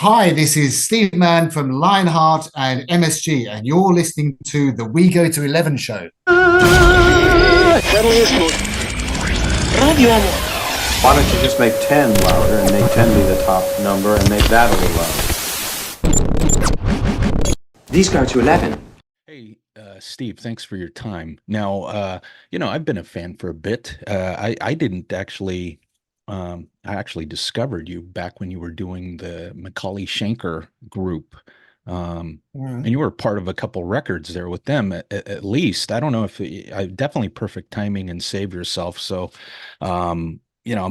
Hi, this is Steve Mann from Lionheart and MSG, and you're listening to the We Go to 11 show. Why don't you just make 10 louder and make 10 be the top number and make that a little louder? These go to 11. Hey, Steve, thanks for your time. Now, I've been a fan for a bit. I didn't actually, I actually discovered you back when you were doing the McAuley Schenker Group. And you were part of a couple records there with them, at least. I don't know if I definitely Perfect Timing and Save Yourself. So, I'm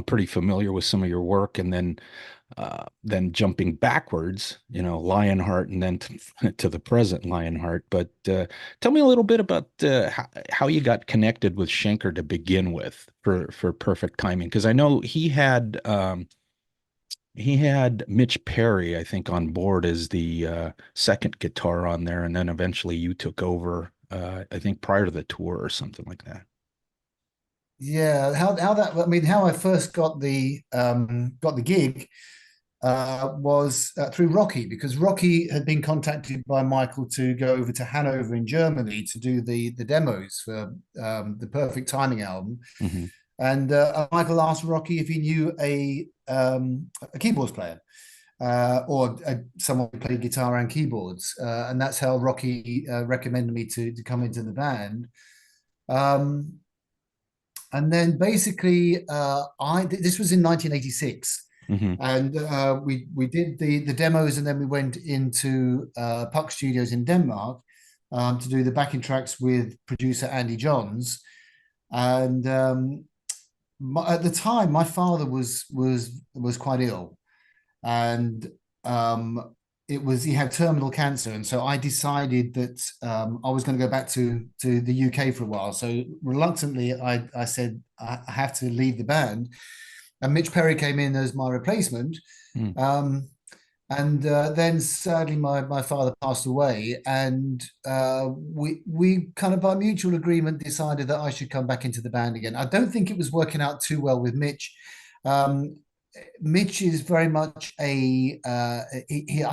pretty familiar with some of your work, and then jumping backwards, Lionheart, and then to the present Lionheart. But tell me a little bit about how you got connected with Schenker to begin with for Perfect Timing, because I know he had Mitch Perry, I think, on board as the second guitar on there, and then eventually you took over, I think, prior to the tour or something like that. Yeah, how I first got the gig was through Rocky, because Rocky had been contacted by Michael to go over to Hanover in Germany to do the demos for the Perfect Timing album. Mm-hmm. And Michael asked Rocky if he knew a keyboards player or someone who played guitar and keyboards, and that's how Rocky recommended me to come into the band. And then basically, this was in 1986. Mm-hmm. And we did the demos, and then we went into Puck Studios in Denmark to do the backing tracks with producer Andy Johns. And at the time, my father was quite ill, and he had terminal cancer, and so I decided that I was going to go back to the UK for a while. So reluctantly, I said I have to leave the band. And Mitch Perry came in as my replacement. And then sadly my father passed away, and we kind of by mutual agreement decided that I should come back into the band again. I don't think it was working out too well with Mitch. Mitch is very much I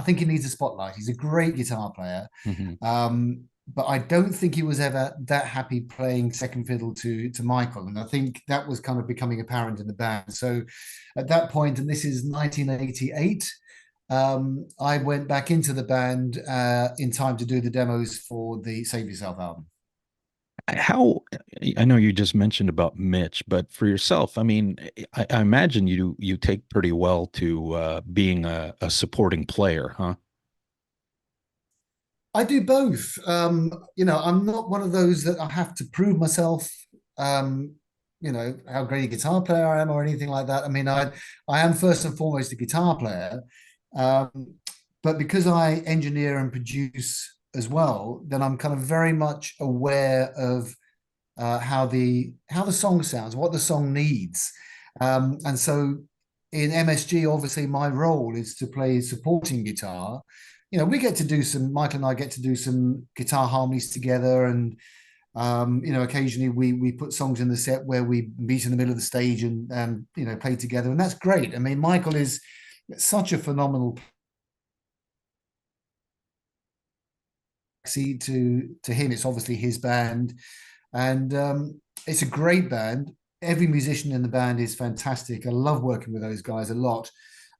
think he needs a spotlight. He's a great guitar player. Mm-hmm. But I don't think he was ever that happy playing second fiddle to Michael. And I think that was kind of becoming apparent in the band. So at that point, and this is 1988, I went back into the band in time to do the demos for the Save Yourself album. I know you just mentioned about Mitch, but for yourself, I mean, I imagine you take pretty well to being a supporting player, huh? I do both. I'm not one of those that I have to prove myself, how great a guitar player I am or anything like that. I mean, I am first and foremost a guitar player. But because I engineer and produce as well, then I'm kind of very much aware of how the song sounds, what the song needs. And so in MSG, obviously my role is to play supporting guitar. Michael and I get to do some guitar harmonies together, and occasionally we put songs in the set where we meet in the middle of the stage and play together, and that's great. I mean, Michael is such a phenomenal. See, to him, it's obviously his band, and it's a great band. Every musician in the band is fantastic. I love working with those guys a lot,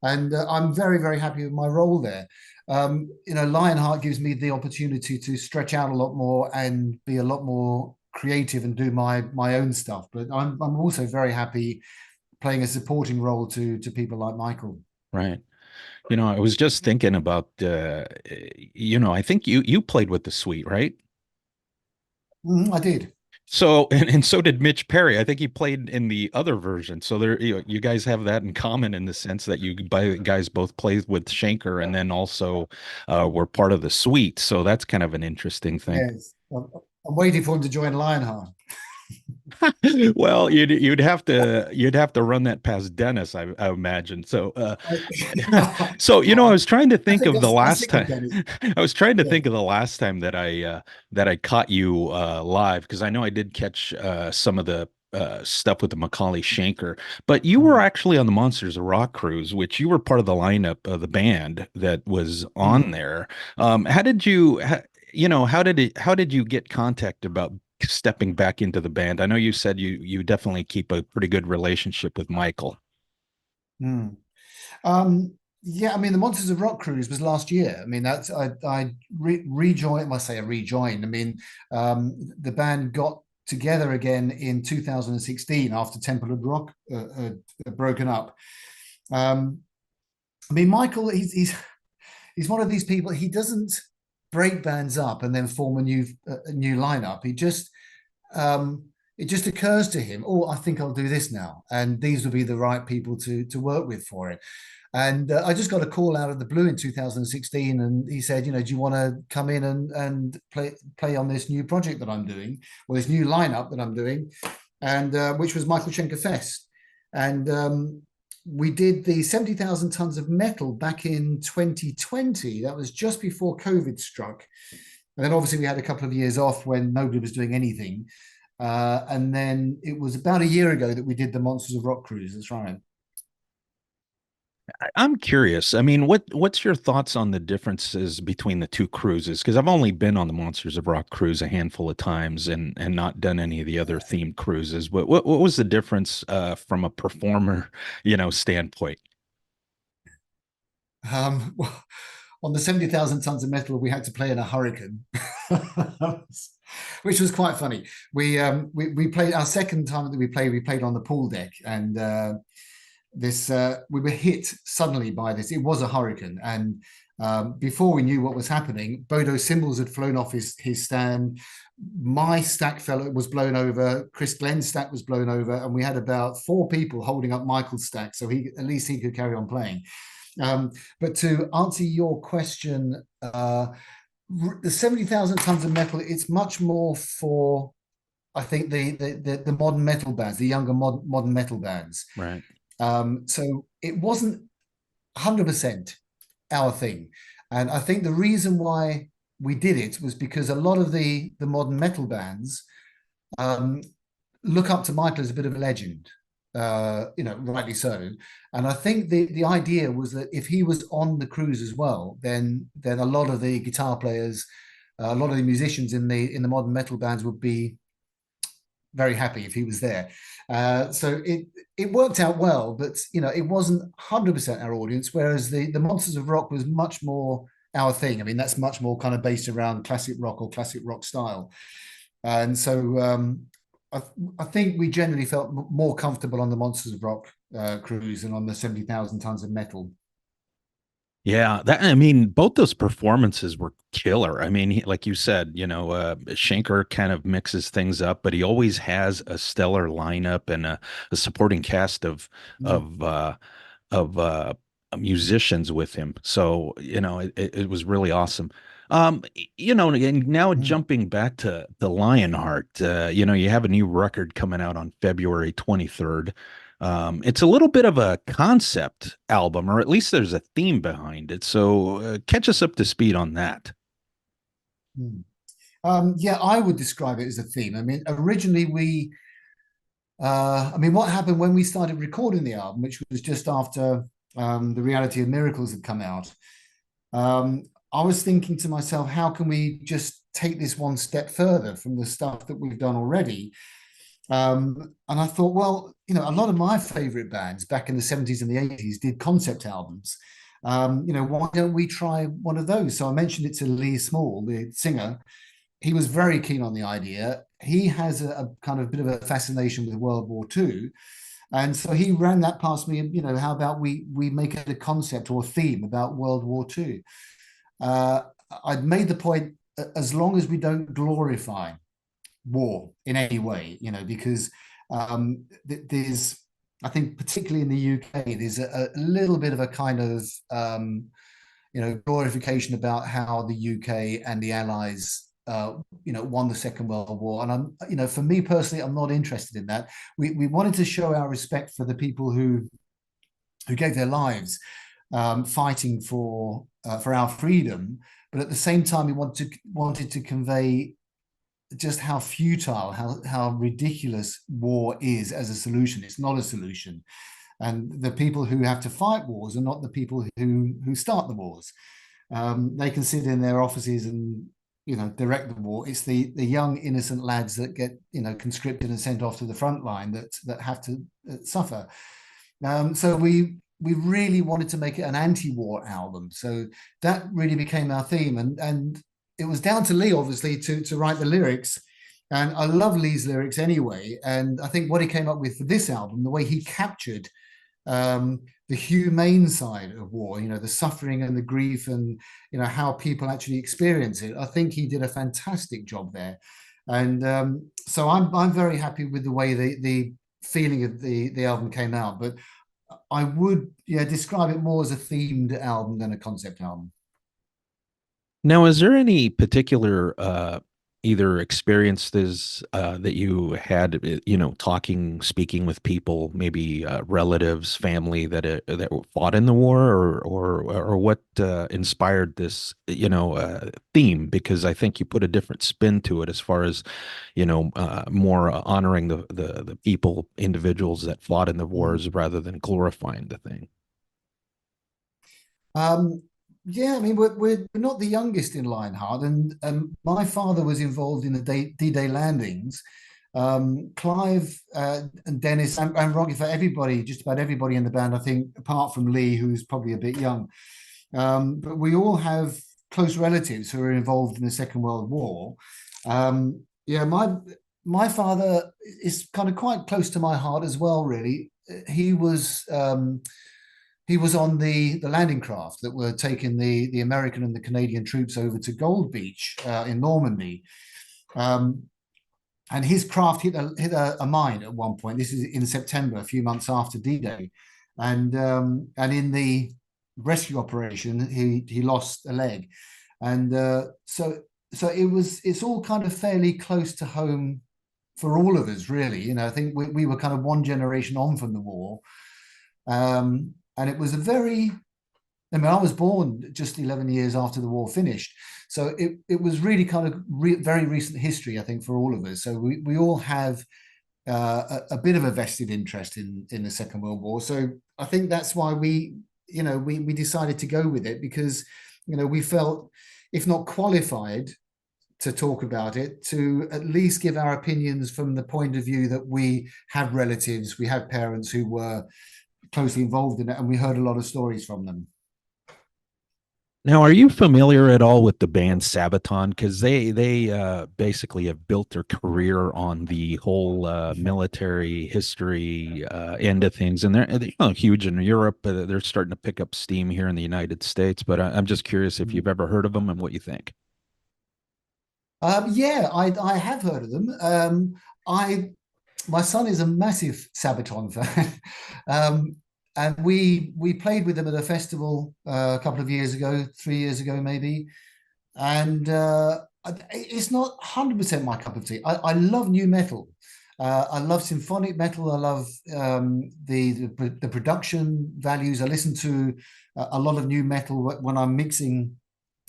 and I'm very, very happy with my role there. Lionheart gives me the opportunity to stretch out a lot more and be a lot more creative and do my own stuff. But I'm also very happy playing a supporting role to people like Michael. Right. I was just thinking about, I think you played with the Sweet, right? I did. So, and so did Mitch Perry. I think he played in the other version. So there, you guys have that in common in the sense that you guys both played with Schenker and then also were part of the Sweet. So that's kind of an interesting thing. Yes. I'm waiting for him to join Lionheart. Well, you'd have to run that past Dennis, I imagine. So, I was trying to think of the last time. I was trying to think of the last time that I caught you live, because I know I did catch some of the stuff with the McAuley Schenker, but you were actually on the Monsters of Rock cruise, which you were part of the lineup of the band that was on there. How did you, how did you get contact about stepping back into the band? I know you said you definitely keep a pretty good relationship with Michael. Mm. Yeah, I mean, the Monsters of Rock cruise was last year. I mean, I rejoined. I say I rejoined. I mean, the band got together again in 2016 after Temple of Rock had broken up. I mean, Michael, he's one of these people. He doesn't break bands up and then form a new lineup. It just occurs to him, oh, I think I'll do this now, and these will be the right people to work with for it. And I just got a call out of the blue in 2016, and he said, do you want to come in and play on this new project that I'm doing, or this new lineup that I'm doing, and which was Michael Schenker Fest. And we did the 70,000 tons of metal back in 2020. That was just before COVID struck. And then obviously we had a couple of years off when nobody was doing anything. And then it was about a year ago that we did the Monsters of Rock cruise. That's right. I'm curious. I mean, what's your thoughts on the differences between the two cruises? Because I've only been on the Monsters of Rock cruise a handful of times and not done any of the other themed cruises. What was the difference from a performer, standpoint? Well, on the 70,000 tons of metal, we had to play in a hurricane, which was quite funny. We played our second time that we played on the pool deck, and we were hit suddenly by this. It was a hurricane, and before we knew what was happening, Bodo's cymbals had flown off his stand. My stack was blown over. Chris Glenn's stack was blown over, and we had about 4 people holding up Michael's stack, so at least he could carry on playing. But to answer your question, the 70,000 tons of metal, it's much more for, I think, the modern metal bands, the younger modern metal bands. Right. So it wasn't 100% our thing. And I think the reason why we did it was because a lot of the modern metal bands look up to Michael as a bit of a legend. Rightly so. And I think the idea was that if he was on the cruise as well, then a lot of the guitar players, a lot of the musicians in the modern metal bands would be very happy if he was there. So it worked out well, but it wasn't 100% our audience. Whereas the Monsters of Rock was much more our thing. I mean, that's much more kind of based around classic rock or classic rock style, and so. I think we generally felt more comfortable on the Monsters of Rock cruise than on the 70,000 tons of metal. Yeah, I mean, both those performances were killer. I mean, like you said, Schenker kind of mixes things up, but he always has a stellar lineup and a supporting cast of musicians with him. So, it was really awesome. And now jumping back to the Lionheart, you have a new record coming out on February 23rd. It's a little bit of a concept album, or at least there's a theme behind it. So catch us up to speed on that. Yeah, I would describe it as a theme. I mean, originally what happened when we started recording the album, which was just after The Reality of Miracles had come out. I was thinking to myself, how can we just take this one step further from the stuff that we've done already? And I thought, well, a lot of my favorite bands back in the 70s and the 80s did concept albums. Why don't we try one of those? So I mentioned it to Lee Small, the singer. He was very keen on the idea. He has a kind of bit of a fascination with World War II. And so he ran that past me, and, how about we make it a concept or a theme about World War II? I'd made the point, as long as we don't glorify war in any way, because there's, I think, particularly in the UK, there's a little bit of a kind of, glorification about how the UK and the Allies, won the Second World War. And for me personally, I'm not interested in that. We wanted to show our respect for the people who gave their lives fighting for our freedom, but at the same time, we wanted to convey just how futile, how ridiculous war is as a solution. It's not a solution, and the people who have to fight wars are not the people who start the wars. They can sit in their offices and direct the war. It's the young innocent lads that get conscripted and sent off to the front line that have to suffer. So we really wanted to make it an anti-war album. So that really became our theme, and it was down to Lee, obviously, to write the lyrics. And I love Lee's lyrics anyway. And I think what he came up with for this album, the way he captured the humane side of war, the suffering and the grief, and how people actually experience it. I think he did a fantastic job there, and so I'm very happy with the way the feeling of the album came out. But I would describe it more as a themed album than a concept album. Now, is there any particular either experiences that you had, speaking with people, maybe relatives, family that fought in the war, or what inspired this, theme? Because I think you put a different spin to it as far as, more honoring the people, individuals that fought in the wars rather than glorifying the thing. Yeah, I mean, we're not the youngest in Lionheart, and my father was involved in the D-Day landings. Clive and Dennis and Rocky, for everybody, just about everybody in the band, I think, apart from Lee, who's probably a bit young. But we all have close relatives who are involved in the Second World War. Yeah, my father is kind of quite close to my heart as well, really. He was on the landing craft that were taking the American and the Canadian troops over to Gold Beach in Normandy. And his craft hit a mine at one point. This is in September, a few months after D-Day. And in the rescue operation, he lost a leg. And so it's all kind of fairly close to home for all of us, really. I think we were kind of one generation on from the war. And it was I was born just 11 years after the war finished. So it was really kind of very recent history, I think, for all of us. So we all have a bit of a vested interest in the Second World War. So I think that's why we decided to go with it, because, we felt, if not qualified to talk about it, to at least give our opinions from the point of view that we have relatives, we have parents who were closely involved in it, and we heard a lot of stories from them. Now, are you familiar at all with the band Sabaton? Because they basically have built their career on the whole military history end of things, and they're huge in Europe. They're starting to pick up steam here in the United States. But I'm just curious if you've ever heard of them and what you think. Yeah, I have heard of them. My son is a massive Sabaton fan. And we played with them at a festival a couple of years ago, 3 years ago maybe. And it's not 100% my cup of tea. I love new metal. I love symphonic metal. I love the production values. I listen to a lot of new metal when I'm mixing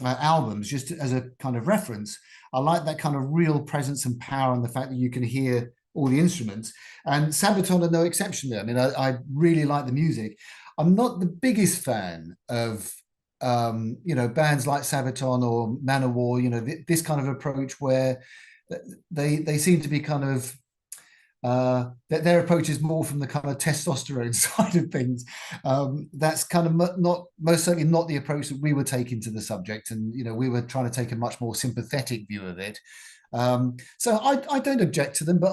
albums, just as a kind of reference. I like that kind of real presence and power, and the fact that you can hear all the instruments. And Sabaton are no exception there. I mean, I really like the music. I'm not the biggest fan of bands like Sabaton or Manowar, this kind of approach where they seem to be kind of their approach is more from the kind of testosterone side of things. That's kind of most certainly not the approach that we were taking to the subject, and we were trying to take a much more sympathetic view of it. So I don't object to them, but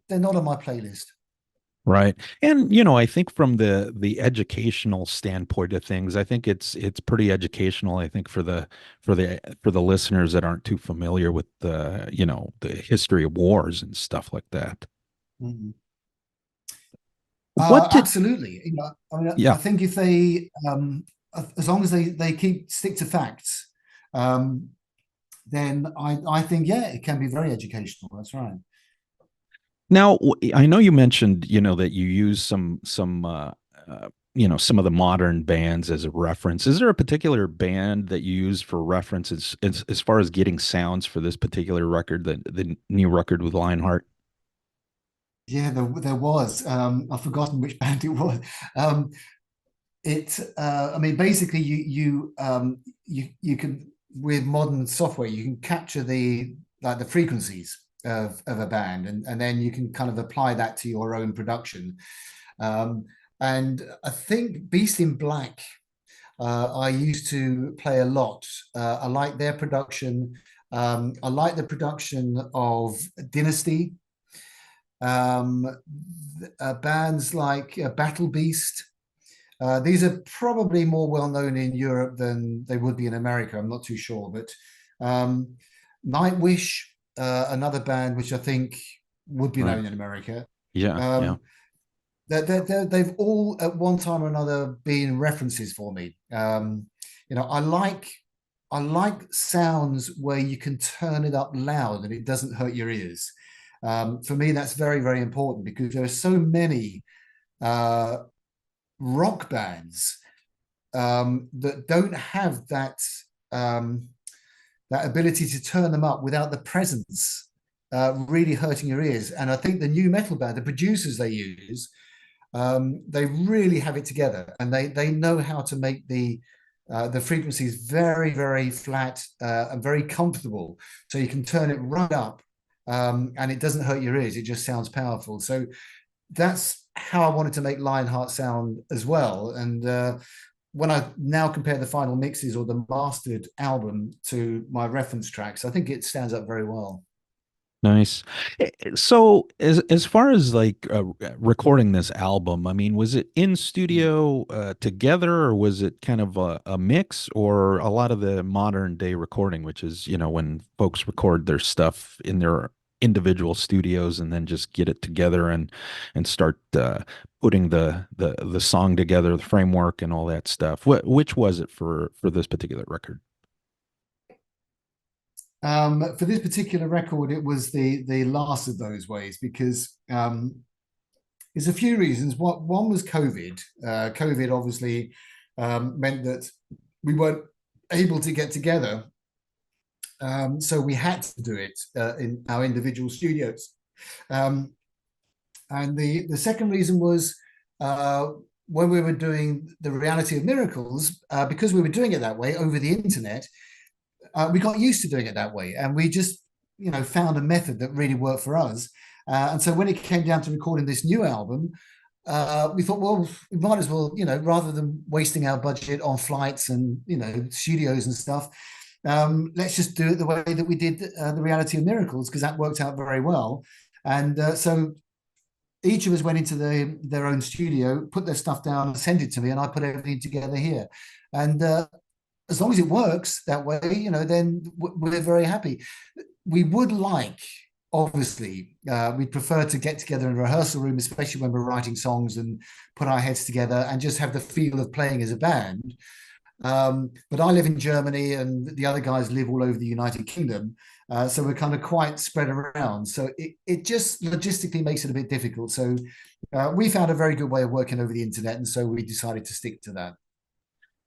they're not on my playlist. Right. And I think from the educational standpoint of things, I think it's pretty educational, I think, for the listeners that aren't too familiar with the history of wars and stuff like that. Mm-hmm. What did Absolutely. Yeah. I think if they as long as they stick to facts, then I think, yeah, it can be very educational. That's right. Now, I know you mentioned, that you use some some of the modern bands as a reference. Is there a particular band that you use for reference as far as getting sounds for this particular record, the new record with Lionheart? Yeah, there was. I've forgotten which band it was. I mean, basically, you can, with modern software, you can capture the frequencies of a band, and then you can kind of apply that to your own production. Um, and I think Beast in Black, I used to play a lot. I like their production. I like the production of Dynasty. Um, Bands like Battle Beast. These are probably more well known in Europe than they would be in America. I'm not too sure, but Nightwish, another band which I think would be Right. known in America. Yeah. Yeah. Um, they've all at one time or another been references for me. I like sounds where you can turn it up loud and it doesn't hurt your ears. For me, that's very, very important because there are so many uh, rock bands that don't have um, that ability to turn them up without the presence really hurting your ears. And I think the new metal band, the producers they use, they really have it together, and they know how to make the frequencies very, very flat and very comfortable, so you can turn it right up, and it doesn't hurt your ears. It just sounds powerful. So that's how I wanted to make Lionheart sound as well. And when I now compare the final mixes or the mastered album to my reference tracks, I think it stands up very well. Nice. So as far as like recording this album, I mean, was it in studio together, or was it kind of a mix, or a lot of the modern day recording, which is, when folks record their stuff in their individual studios and then just get it together and start putting the song together, the framework and all that stuff. Which was it for this particular record? For this particular record, it was the last of those ways because there's a few reasons. One was COVID. COVID obviously meant that we weren't able to get together, so we had to do it in our individual studios. Um, and the second reason was when we were doing the Reality of Miracles, because we were doing it that way over the internet, we got used to doing it that way, and we just found a method that really worked for us. And so when it came down to recording this new album, we thought, well, we might as well, rather than wasting our budget on flights and studios and stuff, let's just do it the way that we did the Reality of Miracles, because that worked out very well. And so each of us went into their own studio, put their stuff down, sent it to me, and I put everything together here. And as long as it works that way, then we're very happy. We would like, obviously, we'd prefer to get together in a rehearsal room, especially when we're writing songs, and put our heads together and just have the feel of playing as a band. But I live in Germany and the other guys live all over the United Kingdom. So we're kind of quite spread around. So it just logistically makes it a bit difficult. So we found a very good way of working over the internet. And so we decided to stick to that.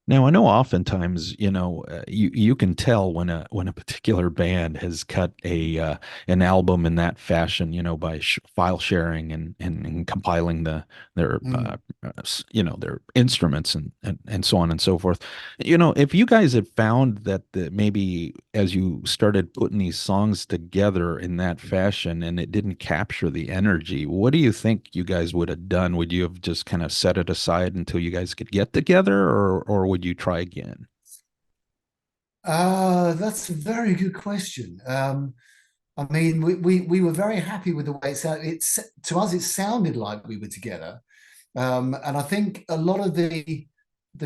Now, I know oftentimes, you can tell when a particular band has cut an album in that fashion, by file sharing and compiling their Mm. their instruments and so on and so forth. If you guys had found that maybe as you started putting these songs together in that fashion and it didn't capture the energy, what do you think you guys would have done? Would you have just kind of set it aside until you guys could get together, or would you try again? That's a very good question. I mean, we were very happy with the way it sounded. To us, it sounded like we were together. And I think a lot of the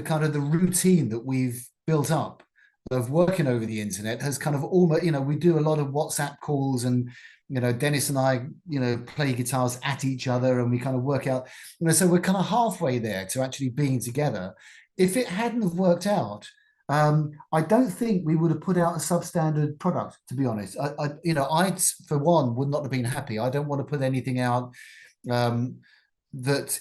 kind of the routine that we've built up of working over the internet has kind of almost, we do a lot of WhatsApp calls, and Dennis and I, play guitars at each other, and we kind of work out, so we're kind of halfway there to actually being together. If it hadn't have worked out, I don't think we would have put out a substandard product, to be honest. I for one would not have been happy. I don't want to put anything out um, that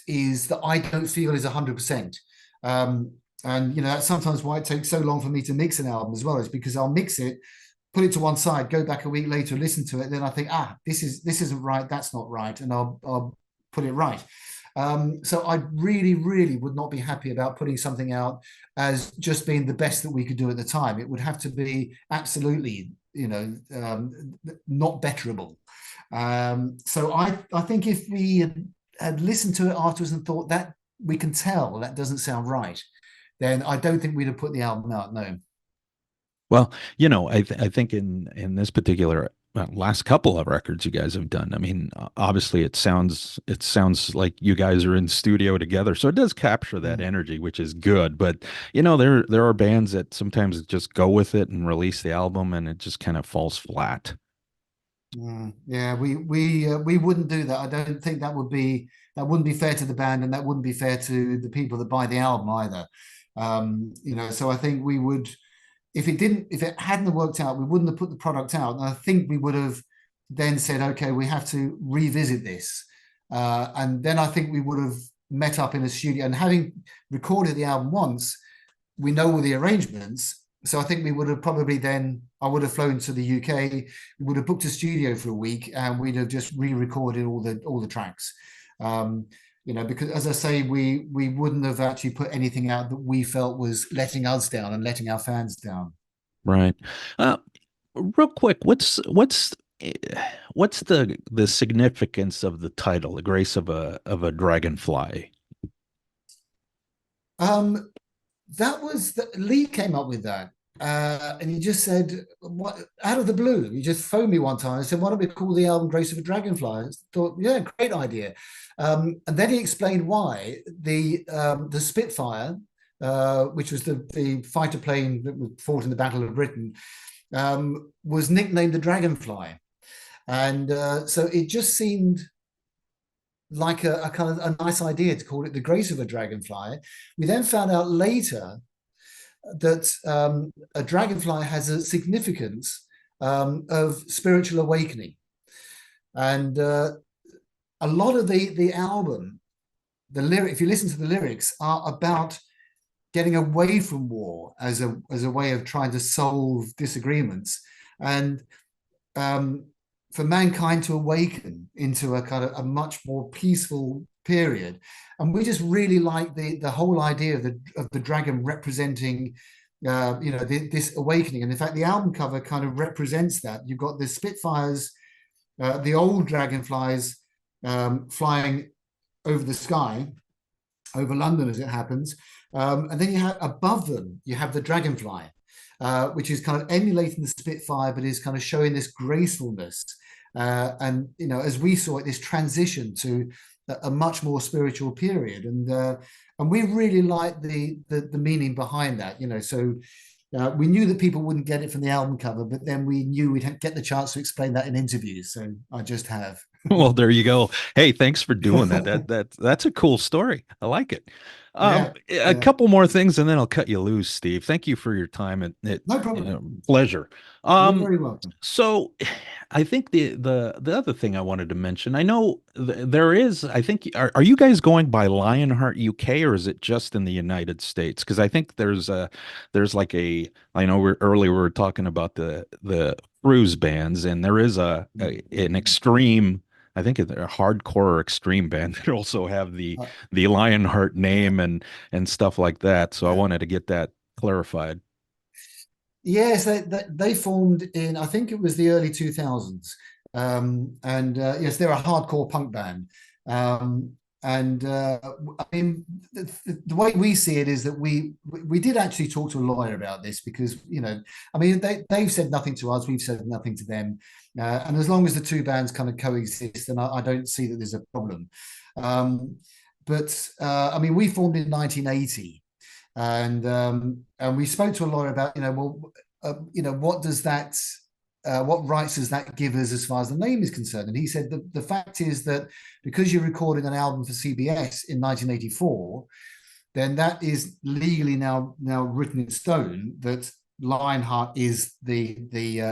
I don't feel is 100%. And that's sometimes why it takes so long for me to mix an album as well, is because I'll mix it, put it to one side, go back a week later, listen to it, then I think, this isn't right, that's not right, and I'll put it right. So I really, really would not be happy about putting something out as just being the best that we could do at the time. It would have to be absolutely, not betterable. So I think if we had listened to it afterwards and thought that we can tell that doesn't sound right, then I don't think we'd have put the album out. No. Well, I think in this particular last couple of records you guys have done, I mean, obviously it sounds like you guys are in studio together, so it does capture that energy, which is good. But there are bands that sometimes just go with it and release the album, and it just kind of falls flat. Yeah, we wouldn't do that. I don't think that wouldn't be fair to the band, and that wouldn't be fair to the people that buy the album either. So I think we would. If it hadn't worked out, we wouldn't have put the product out. And I think we would have then said, okay, we have to revisit this. And then I think we would have met up in a studio, and having recorded the album once, we know all the arrangements. So I think we would have probably then, I would have flown to the UK, we would have booked a studio for a week, and we'd have just re-recorded all the tracks. Because as I say, we wouldn't have actually put anything out that we felt was letting us down and letting our fans down. Right. Real quick, what's the significance of the title, The Grace of a Dragonfly? That was Lee came up with that. And he just said, "What?" Out of the blue, he just phoned me one time and said, "Why don't we call the album Grace of a Dragonfly?" I thought, yeah, great idea. And then he explained why the Spitfire, which was the fighter plane that fought in the Battle of Britain, was nicknamed the Dragonfly, and so it just seemed like a kind of a nice idea to call it the Grace of a Dragonfly. We then found out later that a dragonfly has a significance of spiritual awakening, and a lot of the album, if you listen to the lyrics, are about getting away from war as a way of trying to solve disagreements, and for mankind to awaken into a kind of a much more peaceful period. And we just really like the whole idea of the dragon representing this awakening. And in fact, the album cover kind of represents that. You've got the Spitfires, the old dragonflies, flying over the sky, over London as it happens, and then you have above them you have the dragonfly, which is kind of emulating the Spitfire, but is kind of showing this gracefulness, and as we saw it, this transition to a much more spiritual period, and we really like the meaning behind that. So we knew that people wouldn't get it from the album cover, but then we knew we'd get the chance to explain that in interviews, so I just have. Well, there you go. Hey, thanks for doing that. That's a cool story. I like it. A couple more things, and then I'll cut you loose, Steve. Thank you for your time, and no problem. Pleasure. You're very welcome. So, I think the other thing I wanted to mention, I know there is. I think are you guys going by Lionheart UK, or is it just in the United States? Because I think there's like a. I know we were talking about the cruise bands, and there is an extreme. I think it's a hardcore or extreme band that also have the Lionheart name and stuff like that. So I wanted to get that clarified. Yes, they formed in, I think it was the early 2000s. And yes, they're a hardcore punk band. I mean, the way we see it is that we did actually talk to a lawyer about this, because I mean, they've said nothing to us, we've said nothing to them, and as long as the two bands kind of coexist, then I don't see that there's a problem. But I mean, we formed in 1980, and we spoke to a lawyer about what does that what rights does that give us as far as the name is concerned? And he said that the fact is that because you're recording an album for CBS in 1984, then that is legally now written in stone that Lionheart is the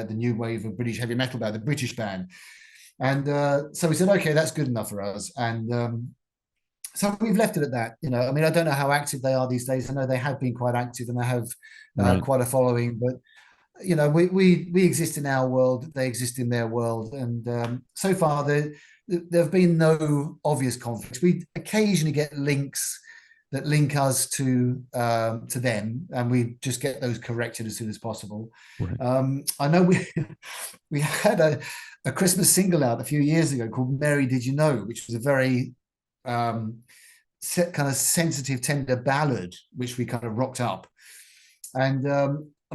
new wave of British heavy metal band, the British band. And so we said, okay, that's good enough for us. And So we've left it at that. I mean, I don't know how active they are these days. I know they have been quite active and they have Right. quite a following, but we exist in our world, they exist in their world, and so far there have been no obvious conflicts. We occasionally get links that link us to them, and we just get those corrected as soon as possible. Right. I know we had a Christmas single out a few years ago called "Mary Did You Know," which was a very kind of sensitive, tender ballad, which we kind of rocked up, and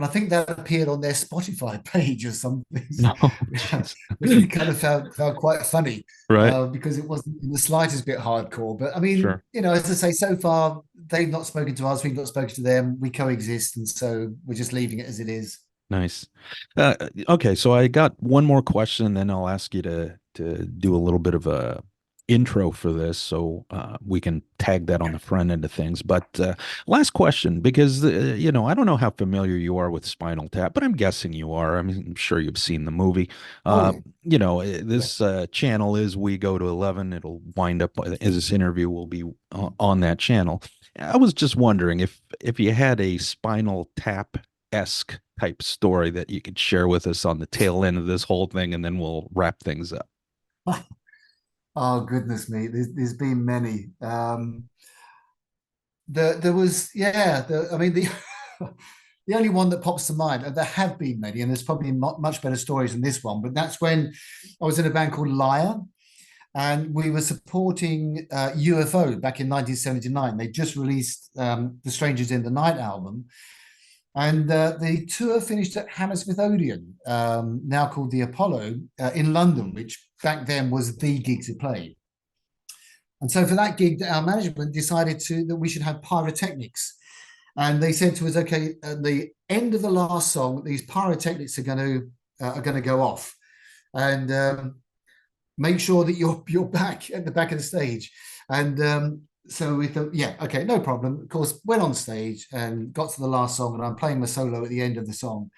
I think that appeared on their Spotify page or something, Oh, jeez. which we kind of found quite funny, Right. because it wasn't in the slightest bit hardcore. But I mean, Sure. as I say, so far they've not spoken to us, we've not spoken to them. We coexist, and so we're just leaving it as it is. Nice. Okay, so I got one more question, and then I'll ask you to do a little bit of a intro for this, so we can tag that on the front end of things. But last question, because I don't know how familiar you are with Spinal Tap, but I'm guessing you are. I mean, I'm sure you've seen the movie. Oh yeah, This channel is We Go to 11. It'll wind up as this interview will be on that channel. I was just wondering if you had a Spinal Tap-esque type story that you could share with us on the tail end of this whole thing, and then we'll wrap things up. yeah. Oh goodness me, there's been many. There was, yeah. I mean, the the only one that pops to mind, and there have been many, and there's probably much better stories than this one. But that's when I was in a band called Liar, and we were supporting UFO back in 1979. They just released the Strangers in the Night album, and the tour finished at Hammersmith Odeon, now called the Apollo, in London, which back then was the gig to play. And so for that gig, our management decided that we should have pyrotechnics. And they said to us, okay, at the end of the last song, these pyrotechnics are going to go off, and make sure that you're back at the back of the stage. And so we thought, yeah, okay, no problem. Of course, went on stage and got to the last song, and I'm playing my solo at the end of the song.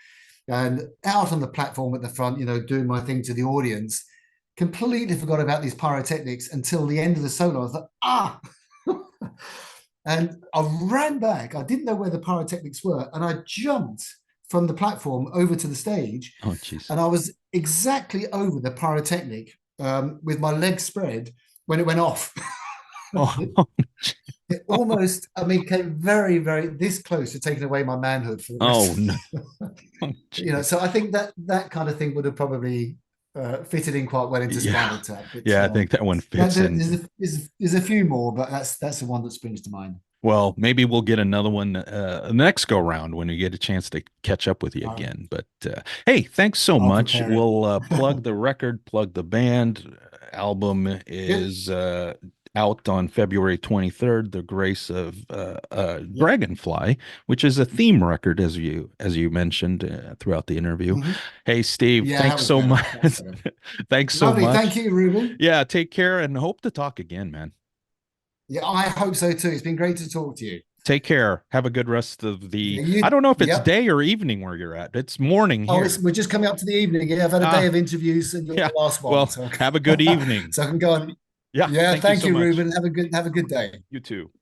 And out on the platform at the front, doing my thing to the audience, completely forgot about these pyrotechnics until the end of the solo. I thought, and I ran back. I didn't know where the pyrotechnics were, and I jumped from the platform over to the stage. Oh, jeez. And I was exactly over the pyrotechnic, with my legs spread when it went off. Oh, It almost, I mean, came very, very this close to taking away my manhood for the rest. oh no. Oh, so I think that kind of thing would have probably fitted in quite well into Spinal Tap. But, yeah, I think that one fits in. There's a few more, but that's the one that springs to mind. Well, maybe we'll get another one next go round when we get a chance to catch up with you again. But hey, thanks so much. We'll plug the record, plug the band. Album is out on February 23rd, The Grace of Dragonfly, which is a theme record, as you mentioned throughout the interview. Hey, Steve, thanks so much. Thanks so much. Thank you, Ruben. Yeah, take care and hope to talk again, man. Yeah, I hope so too. It's been great to talk to you. Take care. Have a good rest of the. I don't know if it's day or evening where you're at. It's morning here. We're just coming up to the evening. Yeah, I've had a day of interviews, and you're the last one. Well, so have a good evening. So I can go on. Yeah. Thank you, Ruben. Have a good day. You too.